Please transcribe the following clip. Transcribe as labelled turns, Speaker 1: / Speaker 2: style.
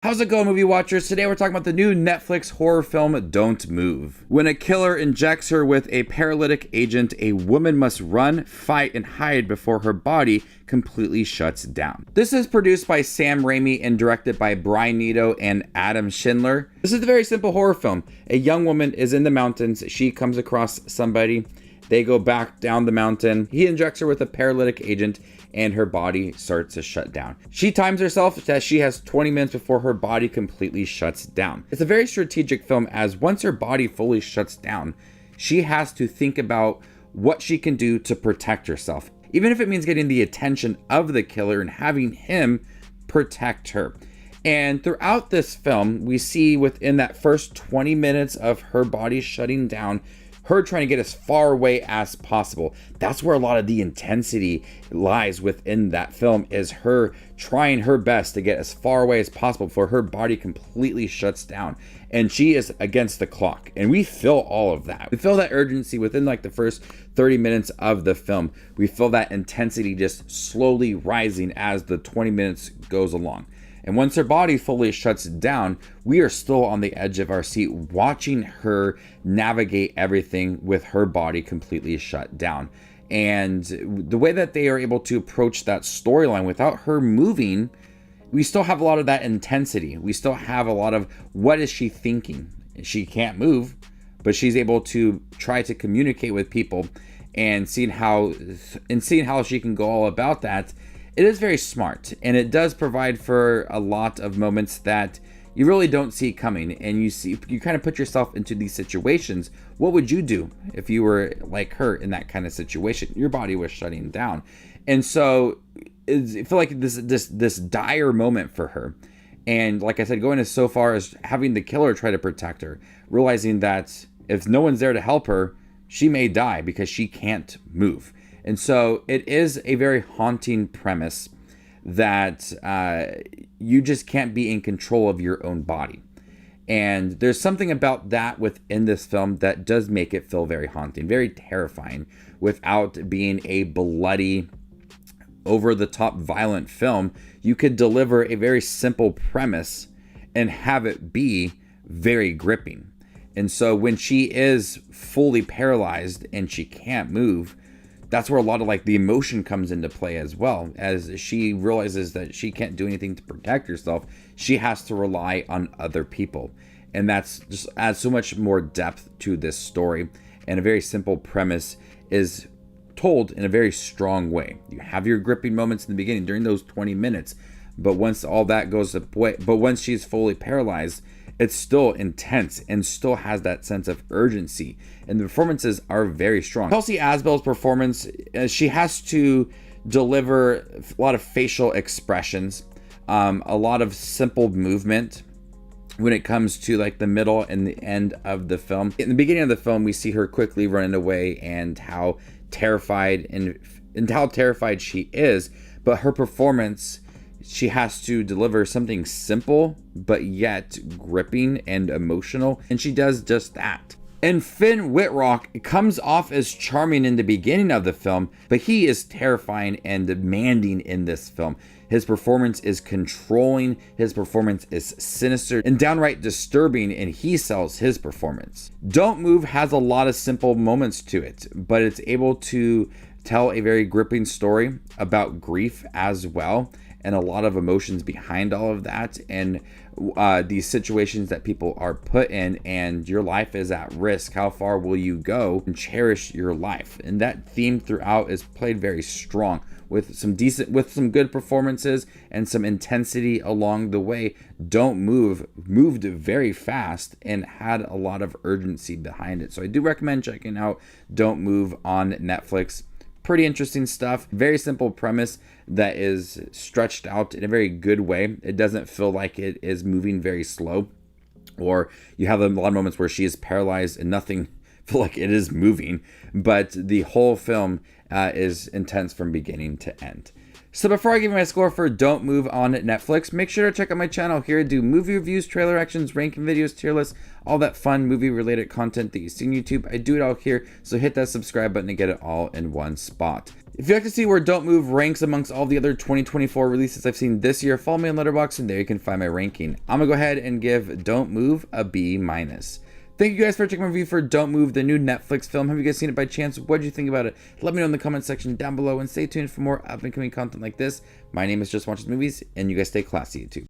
Speaker 1: How's it going, movie watchers? Today we're talking about the new Netflix horror film, Don't Move. When a killer injects her with a paralytic agent, a woman must run, fight, and hide before her body completely shuts down. This is produced by Sam Raimi and directed by Brian Nito and Adam Schindler. This is a very simple horror film. A young woman is in the mountains. She comes across somebody. They go back down the mountain. He injects her with a paralytic agent and her body starts to shut down. She times herself that she has 20 minutes before her body completely shuts down. It's a very strategic film, as once her body fully shuts down, she has to think about what she can do to protect herself, even if it means getting the attention of the killer and having him protect her. And throughout this film, we see within that first 20 minutes of her body shutting down, her trying to get as far away as possible. That's where a lot of the intensity lies within that film, is her trying her best to get as far away as possible before her body completely shuts down. And she is against the clock. And we feel all of that. We feel that urgency within like the first 30 minutes of the film. We feel that intensity just slowly rising as the 20 minutes goes along. And once her body fully shuts down, we are still on the edge of our seat watching her navigate everything with her body completely shut down. And the way that they are able to approach that storyline without her moving, we still have a lot of that intensity. We still have a lot of what is she thinking? She can't move, but she's able to try to communicate with people and seeing how she can go all about that. It is very smart, and it does provide for a lot of moments that you really don't see coming, and you kind of put yourself into these situations. What would you do if you were like her in that kind of situation? Your body was shutting down. And so I feel like this dire moment for her. And like I said, going as so far as having the killer try to protect her, realizing that if no one's there to help her, she may die because she can't move. And so it is a very haunting premise that you just can't be in control of your own body. And there's something about that within this film that does make it feel very haunting, very terrifying, without being a bloody, over-the-top violent film. You could deliver a very simple premise and have it be very gripping. And so when she is fully paralyzed and she can't move, that's where a lot of like the emotion comes into play as well. As she realizes that she can't do anything to protect herself, she has to rely on other people. And that's just adds so much more depth to this story. And a very simple premise is told in a very strong way. You have your gripping moments in the beginning during those 20 minutes, but once all that goes away, but once she's fully paralyzed, it's still intense and still has that sense of urgency. And the performances are very strong. Kelsey Asbell's performance, she has to deliver a lot of facial expressions, a lot of simple movement when it comes to like the middle and the end of the film. In the beginning of the film, we see her quickly running away and how terrified she is, but her performance, she has to deliver something simple but yet gripping and emotional, and she does just that. And Finn Wittrock comes off as charming in the beginning of the film, but he is terrifying and demanding in this film. His performance is controlling, his performance is sinister and downright disturbing, and he sells his performance. Don't Move has a lot of simple moments to it, but it's able to tell a very gripping story about grief as well, and a lot of emotions behind all of that, and these situations that people are put in, and your life is at risk. How far will you go and cherish your life? And that theme throughout is played very strong with some good performances and some intensity along the way. Don't Move moved very fast and had a lot of urgency behind it. So I do recommend checking out Don't Move on Netflix. Pretty interesting stuff. Very simple premise that is stretched out in a very good way. It doesn't feel like it is moving very slow, or you have a lot of moments where she is paralyzed and nothing feel like it is moving, but the whole film is intense from beginning to end. So before I give you my score for Don't Move on Netflix, make sure to check out my channel here. I do movie reviews, trailer actions, ranking videos, tier lists, all that fun movie related content that you see on YouTube. I do it all here, so hit that subscribe button to get it all in one spot. If you'd like to see where Don't Move ranks amongst all the other 2024 releases I've seen this year, follow me on Letterboxd, and there you can find my ranking. I'm gonna go ahead and give Don't Move a B-. Thank you guys for checking my review for Don't Move, the new Netflix film. Have you guys seen it by chance? What did you think about it? Let me know in the comment section down below, and stay tuned for more up-and-coming content like this. My name is Just Watches Movies, and you guys stay classy, YouTube.